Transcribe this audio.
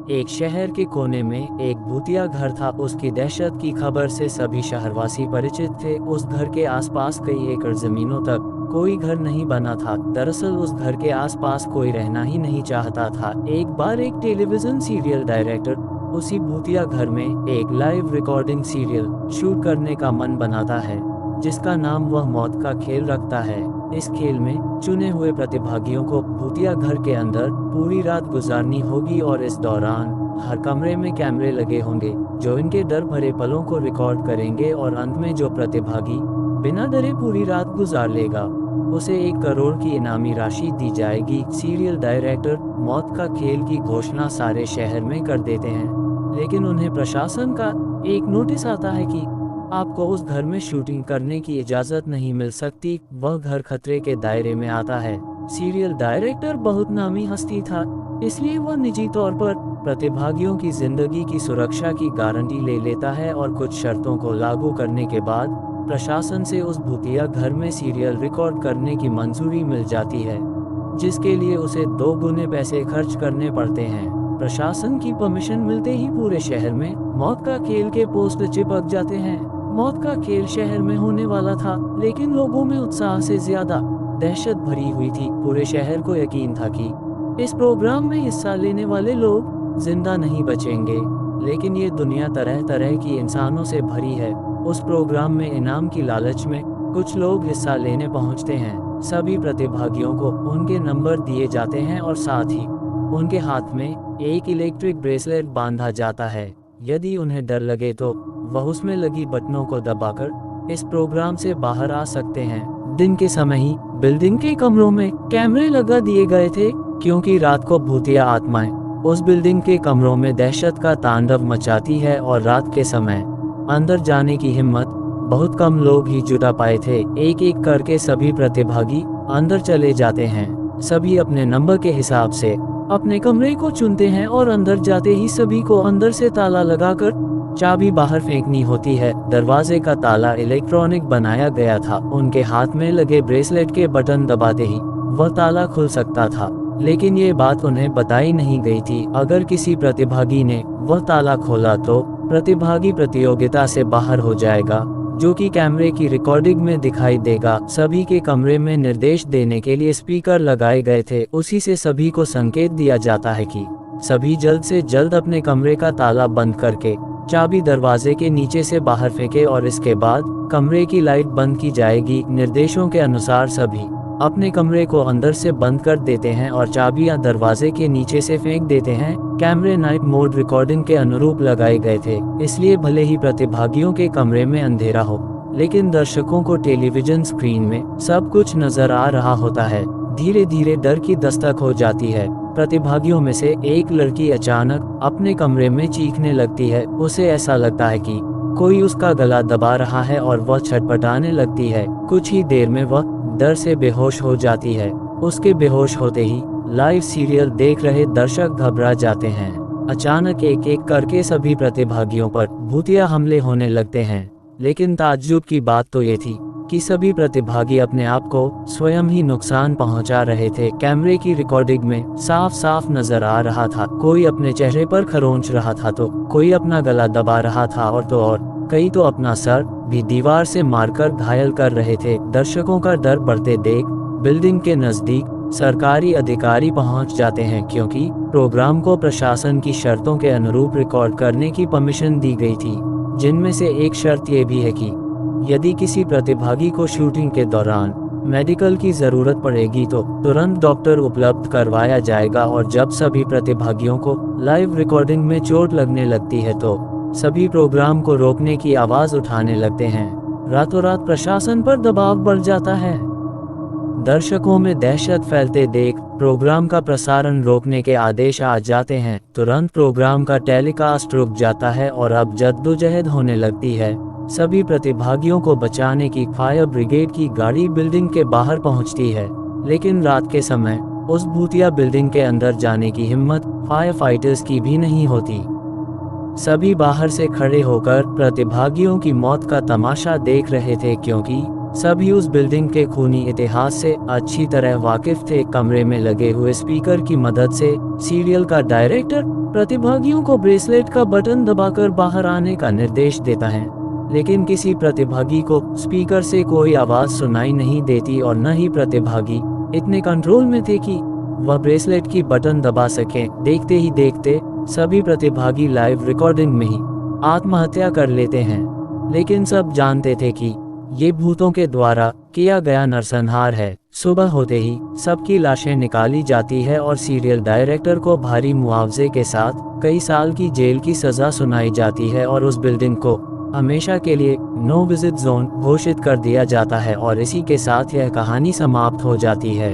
एक शहर के कोने में एक भूतिया घर था। उसकी दहशत की खबर से सभी शहरवासी परिचित थे। उस घर के आसपास कई एकड़ जमीनों तक कोई घर नहीं बना था। दरअसल उस घर के आसपास कोई रहना ही नहीं चाहता था। एक बार एक टेलीविजन सीरियल डायरेक्टर उसी भूतिया घर में एक लाइव रिकॉर्डिंग सीरियल शूट करने का मन बनाता है, जिसका नाम वह मौत का खेल रखता है। इस खेल में चुने हुए प्रतिभागियों को भूतिया घर के अंदर पूरी रात गुजारनी होगी और इस दौरान हर कमरे में कैमरे लगे होंगे जो इनके डर भरे पलों को रिकॉर्ड करेंगे, और अंत में जो प्रतिभागी बिना डरे पूरी रात गुजार लेगा उसे 1 करोड़ की इनामी राशि दी जाएगी। सीरियल डायरेक्टर मौत का खेल की घोषणा सारे शहर में कर देते हैं, लेकिन उन्हें प्रशासन का एक नोटिस आता है कि आपको उस घर में शूटिंग करने की इजाज़त नहीं मिल सकती। वह घर खतरे के दायरे में आता है। सीरियल डायरेक्टर बहुत नामी हस्ती था, इसलिए वह निजी तौर पर प्रतिभागियों की जिंदगी की सुरक्षा की गारंटी ले लेता है, और कुछ शर्तों को लागू करने के बाद प्रशासन से उस भूतिया घर में सीरियल रिकॉर्ड करने की मंजूरी मिल जाती है, जिसके लिए उसे 2 गुने पैसे खर्च करने पड़ते हैं। प्रशासन की परमिशन मिलते ही पूरे शहर में मौत का खेल के पोस्टर चिपक जाते हैं। मौत का खेल शहर में होने वाला था, लेकिन लोगों में उत्साह से ज्यादा दहशत भरी हुई थी। पूरे शहर को यकीन था कि इस प्रोग्राम में हिस्सा लेने वाले लोग जिंदा नहीं बचेंगे, लेकिन ये दुनिया तरह तरह की इंसानों से भरी है। उस प्रोग्राम में इनाम की लालच में कुछ लोग हिस्सा लेने पहुंचते हैं। सभी प्रतिभागियों को उनके नंबर दिए जाते हैं और साथ ही उनके हाथ में एक इलेक्ट्रिक ब्रेसलेट बांधा जाता है। यदि उन्हें डर लगे तो वह उसमें लगी बटनों को दबाकर इस प्रोग्राम से बाहर आ सकते हैं। दिन के समय ही बिल्डिंग के कमरों में कैमरे लगा दिए गए थे, क्योंकि रात को भूतिया आत्माएं उस बिल्डिंग के कमरों में दहशत का तांडव मचाती है, और रात के समय अंदर जाने की हिम्मत बहुत कम लोग ही जुटा पाए थे। एक एक करके सभी प्रतिभागी अंदर चले जाते हैं। सभी अपने नंबर के हिसाब से अपने कमरे को चुनते हैं, और अंदर जाते ही सभी को अंदर से ताला लगाकर चाबी बाहर फेंकनी होती है। दरवाजे का ताला इलेक्ट्रॉनिक बनाया गया था। उनके हाथ में लगे ब्रेसलेट के बटन दबाते ही वह ताला खुल सकता था, लेकिन ये बात उन्हें बताई नहीं गई थी। अगर किसी प्रतिभागी ने वह ताला खोला तो प्रतिभागी प्रतियोगिता से बाहर हो जाएगा, जो कि कैमरे की रिकॉर्डिंग में दिखाई देगा। सभी के कमरे में निर्देश देने के लिए स्पीकर लगाए गए थे। उसी से सभी को संकेत दिया जाता है कि सभी जल्द से जल्द अपने कमरे का ताला बंद करके चाबी दरवाजे के नीचे से बाहर फेंके, और इसके बाद कमरे की लाइट बंद की जाएगी। निर्देशों के अनुसार सभी अपने कमरे को अंदर से बंद कर देते हैं और चाबियां दरवाजे के नीचे से फेंक देते हैं। कैमरे नाइट मोड रिकॉर्डिंग के अनुरूप लगाए गए थे, इसलिए भले ही प्रतिभागियों के कमरे में अंधेरा हो, लेकिन दर्शकों को टेलीविजन स्क्रीन में सब कुछ नजर आ रहा होता है। धीरे धीरे डर की दस्तक हो जाती है। प्रतिभागियों में से एक लड़की अचानक अपने कमरे में चीखने लगती है। उसे ऐसा लगता है कि कोई उसका गला दबा रहा है और वह छटपटाने लगती है। कुछ ही देर में वह डर से बेहोश हो जाती है। उसके बेहोश होते ही लाइव सीरियल देख रहे दर्शक घबरा जाते हैं। अचानक एक एक करके सभी प्रतिभागियों पर भूतिया हमले होने लगते हैं, लेकिन ताज्जुब की बात तो ये थी कि सभी प्रतिभागी अपने आप को स्वयं ही नुकसान पहुंचा रहे थे। कैमरे की रिकॉर्डिंग में साफ साफ नजर आ रहा था, कोई अपने चेहरे पर खरोंच रहा था तो कोई अपना गला दबा रहा था, और कई तो अपना सर भी दीवार से मारकर घायल कर रहे थे। दर्शकों का डर बढ़ते देख बिल्डिंग के नजदीक सरकारी अधिकारी पहुंच जाते हैं, क्योंकि प्रोग्राम को प्रशासन की शर्तों के अनुरूप रिकॉर्ड करने की परमिशन दी गई थी, जिनमें से एक शर्त ये भी है कि यदि किसी प्रतिभागी को शूटिंग के दौरान मेडिकल की जरूरत पड़ेगी तो तुरंत डॉक्टर उपलब्ध करवाया जाएगा, और जब सभी प्रतिभागियों को लाइव रिकॉर्डिंग में चोट लगने लगती है तो सभी प्रोग्राम को रोकने की आवाज उठाने लगते हैं। रातों रात प्रशासन पर दबाव बढ़ जाता है। दर्शकों में दहशत फैलते देख प्रोग्राम का प्रसारण रोकने के आदेश आ जाते हैं। तुरंत प्रोग्राम का टेलीकास्ट रुक जाता है और अब जद्दोजहद होने लगती है। सभी प्रतिभागियों को बचाने की फायर ब्रिगेड की गाड़ी बिल्डिंग के बाहर पहुंचती है, लेकिन रात के समय उस भूतिया बिल्डिंग के अंदर जाने की हिम्मत फायर फाइटर्स की भी नहीं होती। सभी बाहर से खड़े होकर प्रतिभागियों की मौत का तमाशा देख रहे थे, क्योंकि सभी उस बिल्डिंग के खूनी इतिहास से अच्छी तरह वाकिफ थे। कमरे में लगे हुए स्पीकर की मदद से सीरियल का डायरेक्टर प्रतिभागियों को ब्रेसलेट का बटन दबाकर बाहर आने का निर्देश देता है, लेकिन किसी प्रतिभागी को स्पीकर से कोई आवाज़ सुनाई नहीं देती और न ही प्रतिभागी इतने कंट्रोल में थे कि वह ब्रेसलेट की बटन दबा सकें। देखते ही देखते सभी प्रतिभागी लाइव रिकॉर्डिंग में ही आत्महत्या कर लेते हैं, लेकिन सब जानते थे कि ये भूतों के द्वारा किया गया नरसंहार है। सुबह होते ही सबकी लाशें निकाली जाती है और सीरियल डायरेक्टर को भारी मुआवजे के साथ कई साल की जेल की सज़ा सुनाई जाती है और उस बिल्डिंग को हमेशा के लिए नो विजिट जोन घोषित कर दिया जाता है और इसी के साथ यह कहानी समाप्त हो जाती है।